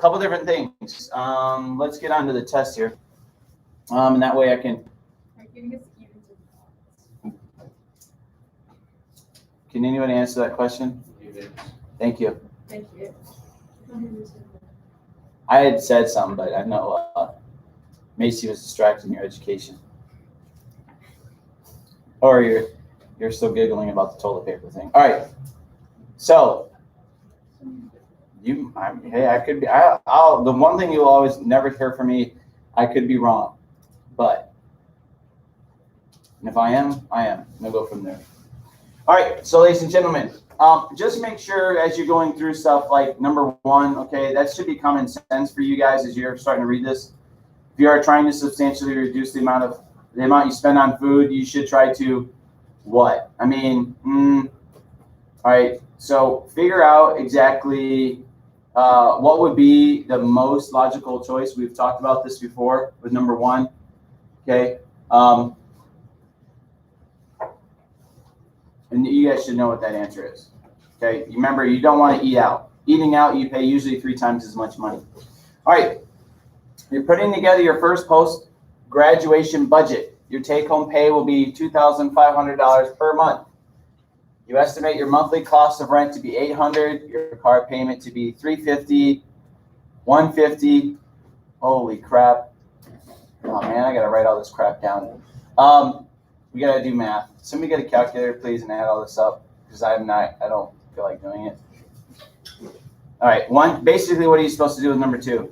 couple different things. Let's get on to the test here. And that way I can. Can anybody answer that question? Thank you. Thank you. I had said something, but I know Macy was distracting your education. Or you're still giggling about the toilet paper thing. All right. So hey, I could be. I'll. The one thing you'll always never hear from me, I could be wrong, but if I am, I am. We'll go from there. All right. So, ladies and gentlemen, just make sure as you're going through stuff like number one, okay, that should be common sense for you guys as you're starting to read this. If you are trying to substantially reduce the amount you spend on food, you should try to what? I mean, all right. So figure out exactly what would be the most logical choice. We've talked about this before with number one. Okay. And you guys should know what that answer is. Okay. Remember, you don't want to eat out. Eating out, you pay usually 3 times as much money. All right. You're putting together your first post-graduation budget. Your take-home pay will be $2,500 per month. You estimate your monthly cost of rent to be $800, your car payment to be $350, $150. Holy crap. Oh man, I gotta write all this crap down. We gotta do math. Somebody get a calculator, please, and add all this up, because I don't feel like doing it. All right, basically what are you supposed to do with number 2?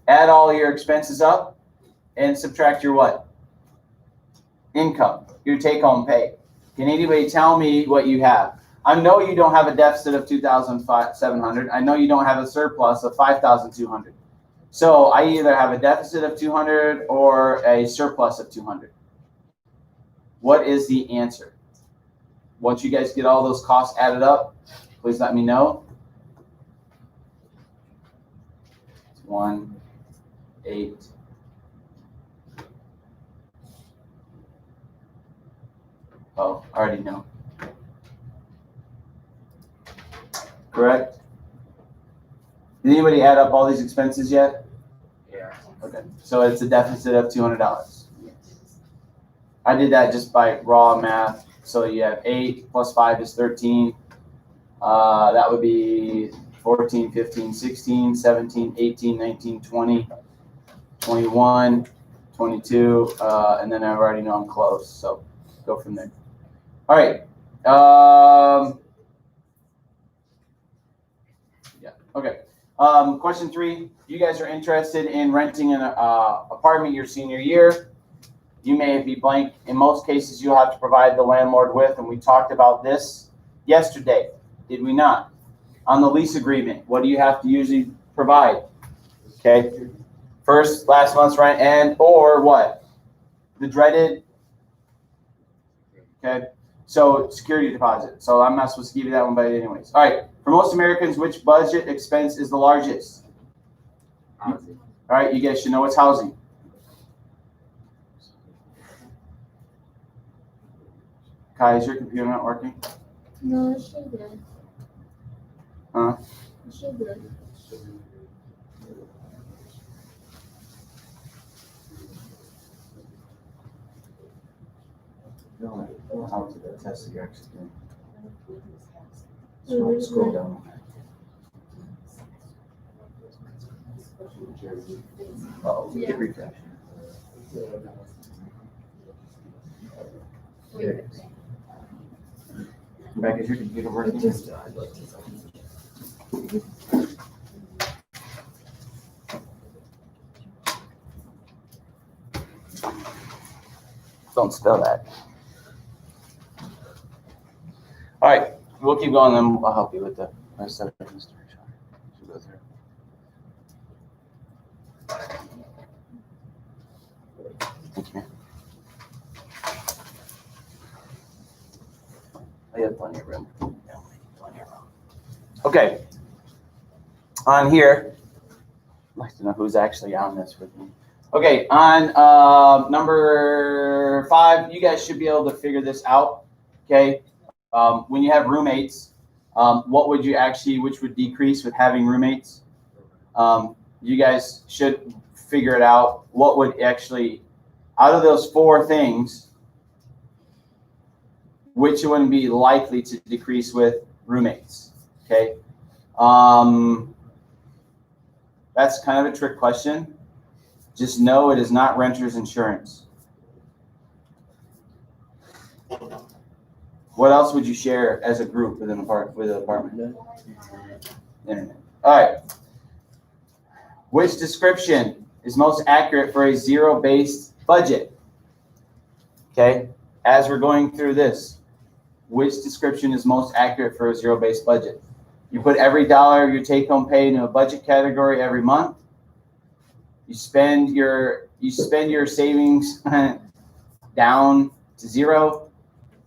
Add all your expenses up and subtract your what? Income, your take-home pay. Can anybody tell me what you have? I know you don't have a deficit of $2,700. I know you don't have a surplus of $5,200. So I either have a deficit of $200 or a surplus of $200. What is the answer? Once you guys get all those costs added up, please let me know. 1, 8. Oh, I already know. Correct? Did anybody add up all these expenses yet? Yeah. Okay. So it's a deficit of $200. I did that just by raw math. So you have 8 plus 5 is 13. That would be 14, 15, 16, 17, 18, 19, 20, 21, 22. And then I already know I'm close. So go from there. All right. Yeah. Okay. Question 3. You guys are interested in renting an apartment your senior year. You may be blank. In most cases, you'll have to provide the landlord with, and we talked about this yesterday, did we not? On the lease agreement, what do you have to usually provide? Okay. Last month's rent, and or what? The dreaded. Okay. So security deposit. So I'm not supposed to give you that one, but anyways. All right. For most Americans, which budget expense is the largest? Housing. All right. You guys should know it's housing. Kai, is your computer not working? No, it should be. Huh? It should be. How to the test that you're actually doing. Scroll down. Oh, hit refresh. Rebecca, is your computer working? Don't spell that. All right, we'll keep going, then I'll help you with the rest of it. Go through. Thank you, man. I have plenty of room. Okay. On here, I'd like to know who's actually on this with me. Okay, on number 5, you guys should be able to figure this out. Okay. When you have roommates, what would you which would decrease with having roommates? You guys should figure it out. What would actually, out of those four things, which would be likely to decrease with roommates? Okay. That's kind of a trick question. Just know it is not renter's insurance. What else would you share as a group with an apartment? Internet. All right. Which description is most accurate for a zero-based budget? Okay. As we're going through this, which description is most accurate for a zero-based budget? You put every dollar of your take-home pay into a budget category every month. You spend your savings down to zero.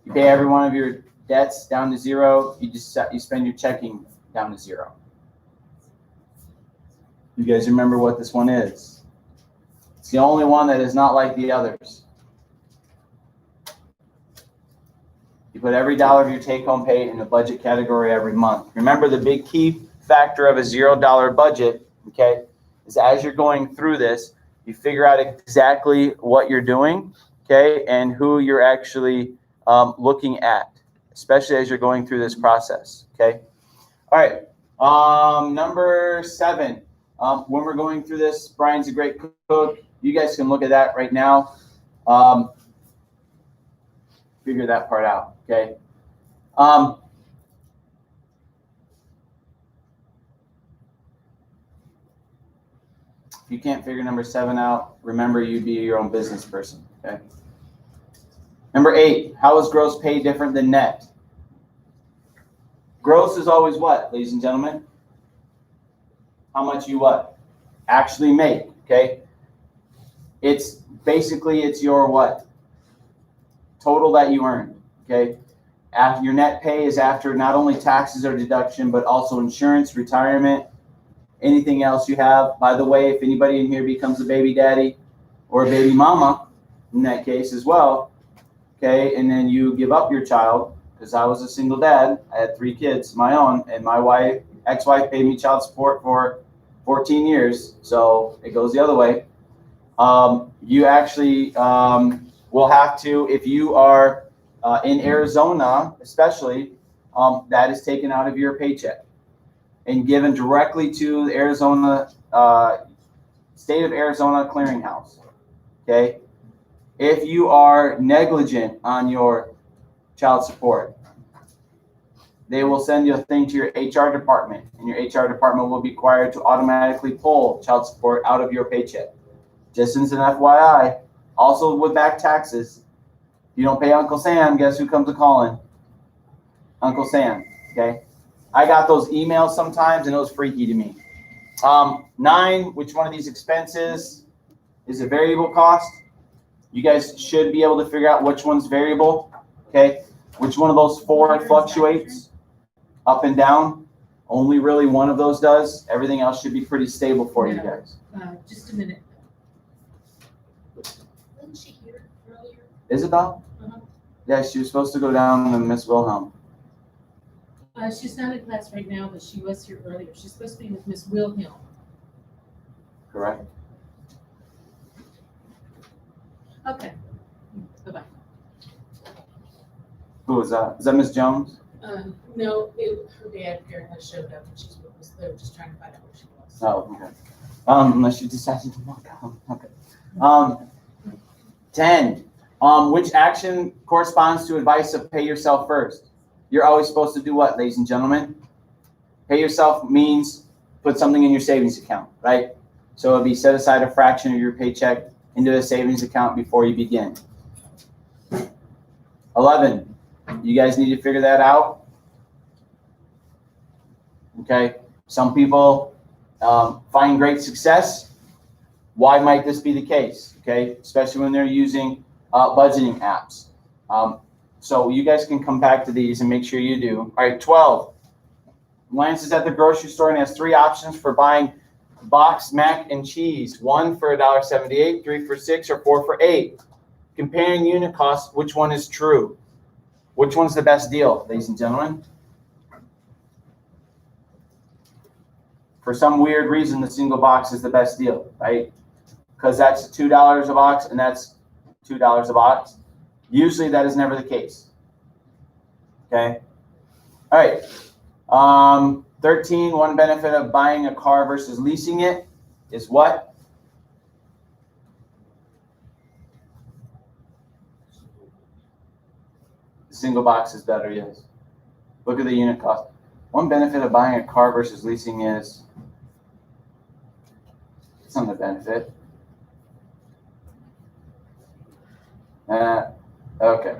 You pay every one of your debts down to zero. You spend your checking down to zero. You guys remember what this one is? It's the only one that is not like the others. You put every dollar of your take-home pay in the budget category every month. Remember, the big key factor of a $0 budget, okay, is as you're going through this, you figure out exactly what you're doing, okay, and who you're actually looking at, especially as you're going through this process, okay? All right, number 7. When we're going through this, Brian's a great cook. You guys can look at that right now. Figure that part out, okay? If you can't figure number 7 out, remember you be your own business person, okay? Number 8, how is gross pay different than net? Gross is always what, ladies and gentlemen? How much you what? Actually make, okay? It's basically, it's your what? Total that you earned, okay? After your net pay is after not only taxes or deduction, but also insurance, retirement, anything else you have. By the way, if anybody in here becomes a baby daddy or a baby mama, in that case as well, okay, and then you give up your child, because I was a single dad, I had 3 kids, my own, and my ex-wife paid me child support for 14 years, so it goes the other way. You actually will have to, if you are in Arizona, especially, that is taken out of your paycheck and given directly to the Arizona, state of Arizona clearinghouse, okay? If you are negligent on your child support, they will send you a thing to your HR department, and your HR department will be required to automatically pull child support out of your paycheck. Just as an FYI, also with back taxes, if you don't pay Uncle Sam, guess who comes a-calling? Uncle Sam, okay? I got those emails sometimes, and it was freaky to me. 9, which one of these expenses is a variable cost? You guys should be able to figure out which one's variable, okay? Which one of those 4 fluctuates up and down? Only really one of those does. Everything else should be pretty stable for you guys. Just a minute. Wasn't she here earlier? Isabel? Yeah, she was supposed to go down to Miss Wilhelm. She's not in class right now, but she was here earlier. She's supposed to be with Miss Wilhelm. Correct. Okay. Bye-bye. Who is that? Is that Miss Jones? No, her dad apparently showed up and they were just trying to find out where she was. Oh, okay. Unless you decided to walk out. Okay. 10. Which action corresponds to advice of pay yourself first? You're always supposed to do what, ladies and gentlemen? Pay yourself means put something in your savings account, right? So it'll be set aside a fraction of your paycheck into a savings account before you begin. 11. You guys need to figure that out. Okay. Some people find great success. Why might this be the case? Okay. Especially when they're using budgeting apps. So you guys can come back to these and make sure you do. All right. 12. Lance is at the grocery store and has 3 options for buying boxed mac and cheese. 1 for $1.78, 3 for $6, or 4 for $8. Comparing unit costs, which one is true? Which one's the best deal, ladies and gentlemen? For some weird reason, the single box is the best deal, right? Because that's $2 a box and that's $2 a box. Usually that is never the case. Okay. All right. 13, one benefit of buying a car versus leasing it is what? The single box is better, yes. Look at the unit cost. One benefit of buying a car versus leasing is, it's not a benefit. Okay.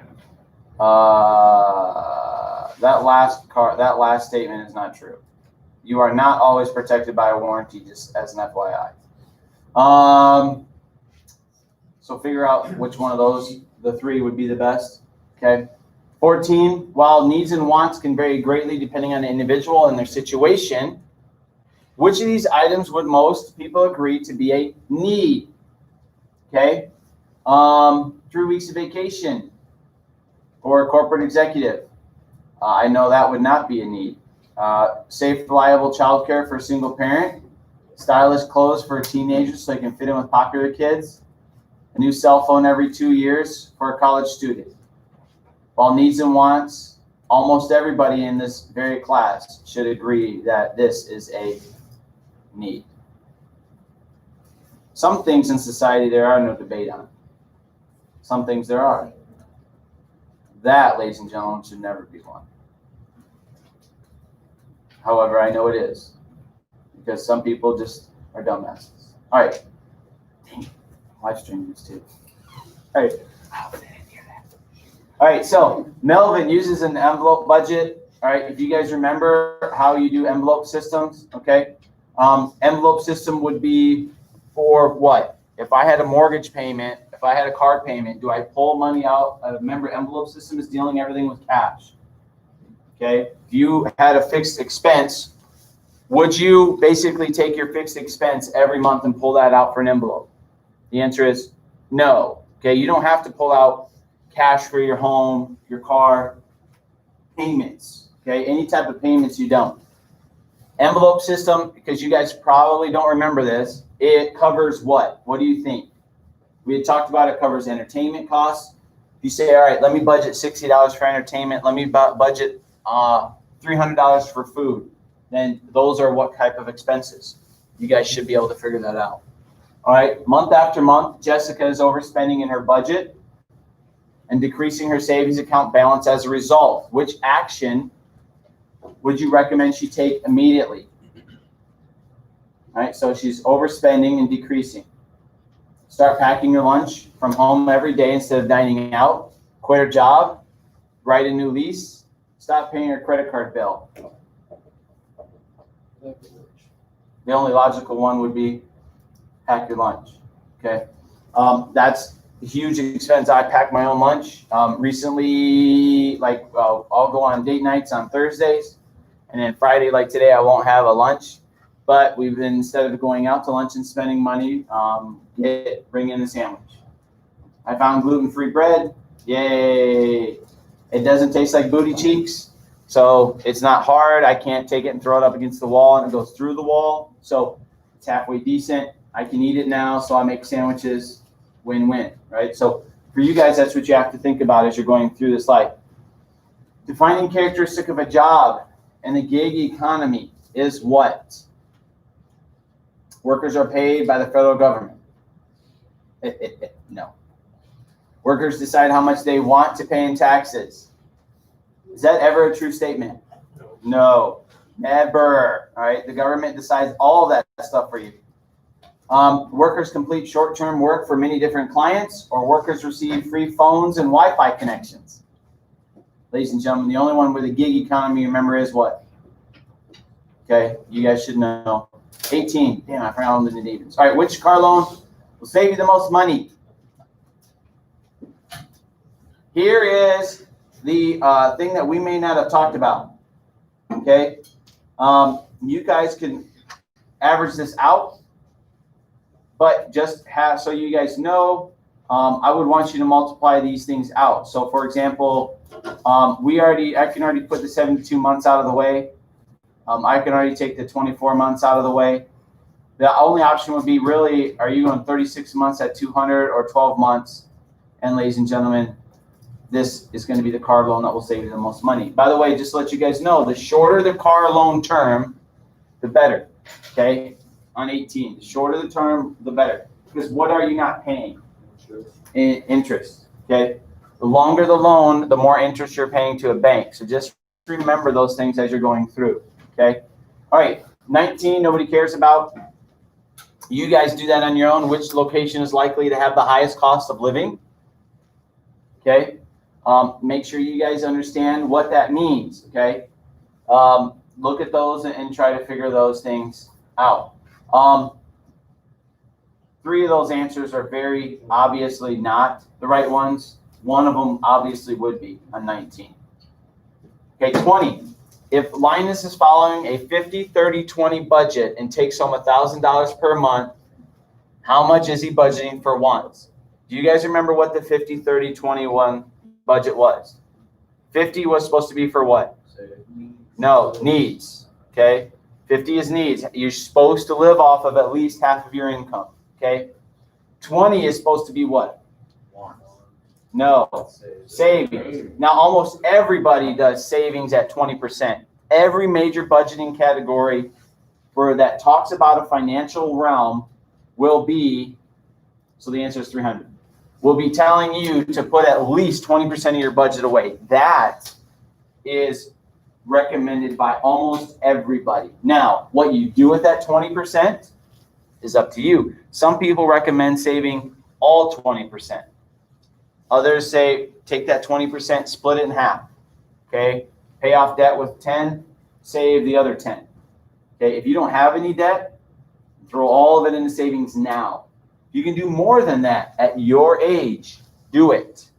That last statement is not true. You are not always protected by a warranty, just as an FYI. So figure out which one of those, the three, would be the best. Okay. 14, while needs and wants can vary greatly depending on the individual and their situation, which of these items would most people agree to be a need? Okay. 3 weeks of vacation for a corporate executive. I know that would not be a need. Safe, reliable childcare for a single parent. Stylish clothes for a teenager so they can fit in with popular kids. A new cell phone every 2 years for a college student. While needs and wants, almost everybody in this very class should agree that this is a need. Some things in society there are no debate on. Some things there are. That, ladies and gentlemen, should never be one. However, I know it is, because some people just are dumbasses. All right. Dang it. Live streaming this too. All right. All right, so Melvin uses an envelope budget. All right, if you guys remember how you do envelope systems, okay? Envelope system would be for what? If I had a mortgage payment, if I had a car payment, do I pull money out? Remember, envelope system is dealing everything with cash. Okay, if you had a fixed expense, would you basically take your fixed expense every month and pull that out for an envelope? The answer is no. Okay, you don't have to pull out cash for your home, your car, payments. Okay, any type of payments you don't. Envelope system, because you guys probably don't remember this, it covers what? What do you think? We had talked about it covers entertainment costs. If you say, all right, let me budget $60 for entertainment, let me budget $300 for food, then those are what type of expenses? You guys should be able to figure that out. All right, month after month, Jessica is overspending in her budget and decreasing her savings account balance as a result. Which action would you recommend she take immediately? All right, so she's overspending and decreasing. Start packing your lunch from home every day instead of dining out. Quit her job. Write a new lease. Stop paying her credit card bill. The only logical one would be pack your lunch. Okay, that's a huge expense. I pack my own lunch. Recently, I'll go on date nights on Thursdays, and then Friday, like today, I won't have a lunch. But we've been, instead of going out to lunch and spending money, bring in a sandwich. I found gluten-free bread. Yay! It doesn't taste like booty cheeks, so it's not hard. I can't take it and throw it up against the wall, and it goes through the wall. So it's halfway decent. I can eat it now, so I make sandwiches. Win-win, right? So for you guys, that's what you have to think about as you're going through this life. Defining characteristic of a job and the gig economy is what? Workers are paid by the federal government. No. Workers decide how much they want to pay in taxes. Is that ever a true statement? No, never. All right, the government decides all that stuff for you. Workers complete short-term work for many different clients, or workers receive free phones and Wi-Fi connections. Ladies and gentlemen, the only one with a gig economy, remember, is what? Okay, you guys should know. 18. Damn, I forgot all the Davids. All right, which car loan will save you the most money? Here is the thing that we may not have talked about. Okay, you guys can average this out, but just have, so you guys know, I would want you to multiply these things out. So for example, I can already put the 72 months out of the way. I can already take the 24 months out of the way. The only option would be really, are you going 36 months at 200 or 12 months? And ladies and gentlemen, this is going to be the car loan that will save you the most money. By the way, just to let you guys know, the shorter the car loan term, the better, okay? On 18, the shorter the term, the better. Because what are you not paying? Interest, okay? The longer the loan, the more interest you're paying to a bank. So just remember those things as you're going through, okay? All right, 19, nobody cares about. You guys do that on your own. Which location is likely to have the highest cost of living? Okay? Make sure you guys understand what that means, okay? Look at those and try to figure those things out. 3 of those answers are very obviously not the right ones. One of them obviously would be on 19. Okay, 20. If Linus is following a 50-30-20 budget and takes home $1,000 per month, how much is he budgeting for wants? Do you guys remember what the 50-30-21 budget was? 50 was supposed to be for what? No, needs. Okay, 50 is needs. You're supposed to live off of at least half of your income. Okay, 20 is supposed to be what? No, savings. Now, almost everybody does savings at 20%. Every major budgeting category for that talks about a financial realm will be, so the answer is 300, will be telling you to put at least 20% of your budget away. That is recommended by almost everybody. Now, what you do with that 20% is up to you. Some people recommend saving all 20%. Others say take that 20%, split it in half. Okay, pay off debt with 10, save the other 10. Okay, if you don't have any debt, throw all of it into savings now. You can do more than that at your age. Do it.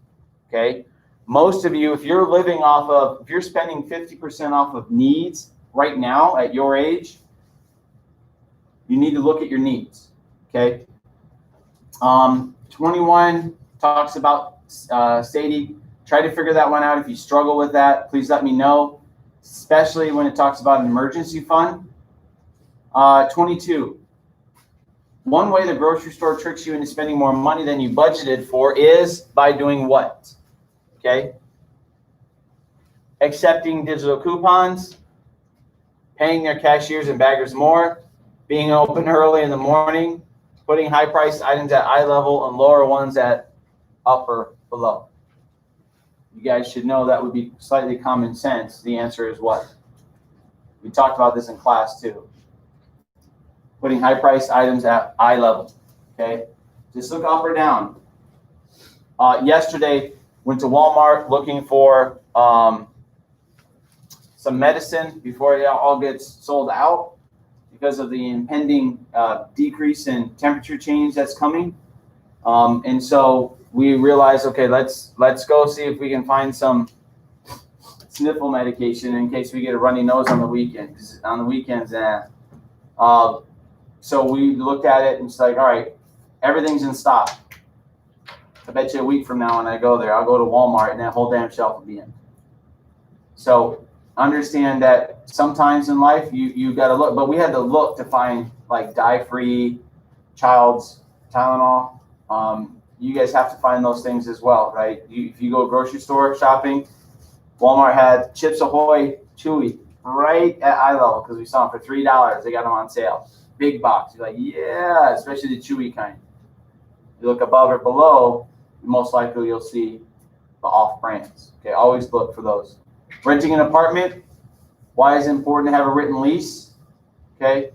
Okay, most of you, if you're living off of, if you're spending 50% off of needs right now at your age, you need to look at your needs. Okay, 21 talks about Sadie. Try to figure that one out. If you struggle with that, please let me know, especially when it talks about an emergency fund. 22. One way the grocery store tricks you into spending more money than you budgeted for is by doing what? Okay. Accepting digital coupons, paying their cashiers and baggers more, being open early in the morning, putting high-priced items at eye level and lower ones at upper below. You guys should know that would be slightly common sense. The answer is what? We talked about this in class too. Putting high-priced items at eye level. Okay, just look up or down. Yesterday, went to Walmart looking for some medicine before it all gets sold out because of the impending decrease in temperature change that's coming. And so we realized, okay, let's go see if we can find some sniffle medication in case we get a runny nose on the weekend. 'Cause on the weekends, so we looked at it and it's like, all right, everything's in stock. I bet you a week from now when I go there, I'll go to Walmart and that whole damn shelf will be in. So understand that sometimes in life you got to look, but we had to look to find like dye-free child's Tylenol. You guys have to find those things as well, right? If you go grocery store shopping, Walmart had Chips Ahoy Chewy right at eye level because we saw them for $3. They got them on sale. Big box. You're like, yeah, especially the chewy kind. You look above or below, most likely you'll see the off brands. Okay, always look for those. Renting an apartment, why is it important to have a written lease? Okay,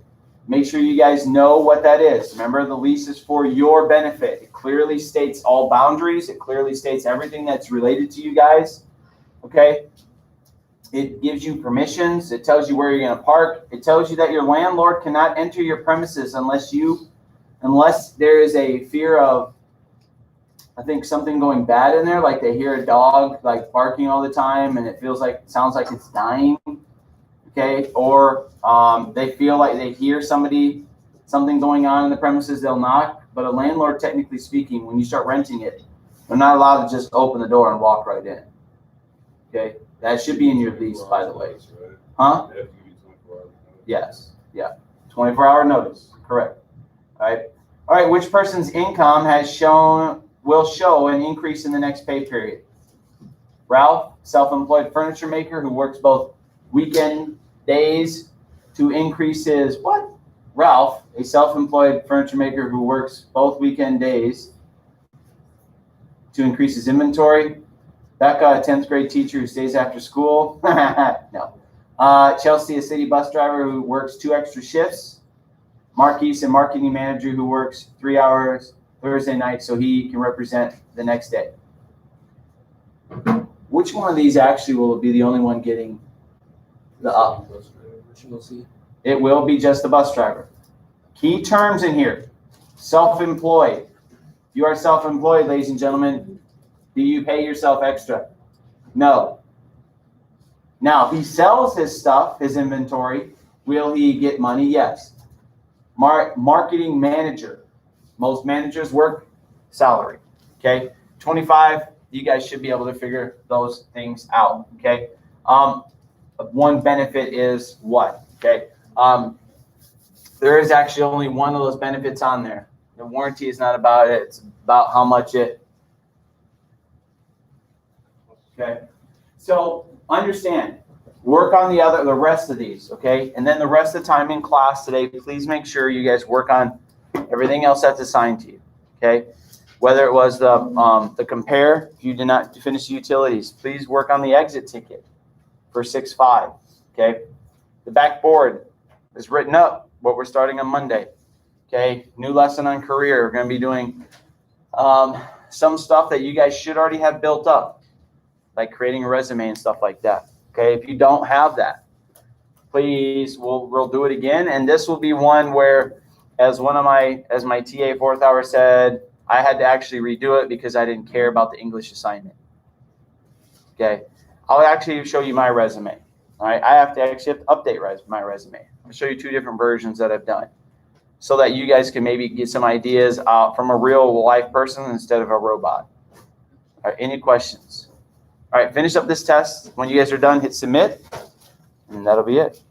make sure you guys know what that is. Remember, the lease is for your benefit. It clearly states all boundaries. It clearly states everything that's related to you guys. Okay, it gives you permissions. It tells you where you're going to park. It tells you that your landlord cannot enter your premises unless there is a fear of, I think, something going bad in there, like they hear a dog like barking all the time and it sounds like it's dying. Okay, or they feel like they hear something going on in the premises, they'll knock. But a landlord, technically speaking, when you start renting it, they're not allowed to just open the door and walk right in. Okay, that should be in your lease, by the way. Huh? Yes, yeah. 24-hour notice, correct. All right, which person's income will show an increase in the next pay period? Ralph, self-employed furniture maker who works both weekend days to increase his what? Ralph, a self-employed furniture maker who works both weekend days to increase his inventory. Becca, a 10th grade teacher who stays after school. No. Chelsea, a city bus driver who works 2 extra shifts. Marquise, a marketing manager who works 3 hours Thursday night so he can represent the next day. Which one of these actually will be the only one getting the up? It will be just the bus driver. Key terms in here. Self-employed. You are self-employed, ladies and gentlemen. Do you pay yourself extra? No. Now, if he sells his stuff, his inventory, will he get money? Yes. Marketing manager. Most managers work salary. Okay. 25, you guys should be able to figure those things out. Okay. One benefit is what? Okay. There is actually only one of those benefits on there. The warranty is not about it. It's about how much it. Okay. So understand, work on the rest of these. Okay. And then the rest of the time in class today, please make sure you guys work on everything else that's assigned to you. Okay. Whether it was the compare, if you did not finish the utilities, please work on the exit ticket for 6-5. Okay. The backboard is written up, what we're starting on Monday. Okay. New lesson on career. We're going to be doing some stuff that you guys should already have built up, like creating a resume and stuff like that. Okay. If you don't have that, please, we'll do it again. And this will be one where, as my TA 4th hour said, I had to actually redo it because I didn't care about the English assignment. Okay. I'll actually show you my resume. All right. I have to update my resume. I'll show you 2 different versions that I've done so that you guys can maybe get some ideas from a real life person instead of a robot. All right. Any questions? All right. Finish up this test. When you guys are done, hit submit, and that'll be it.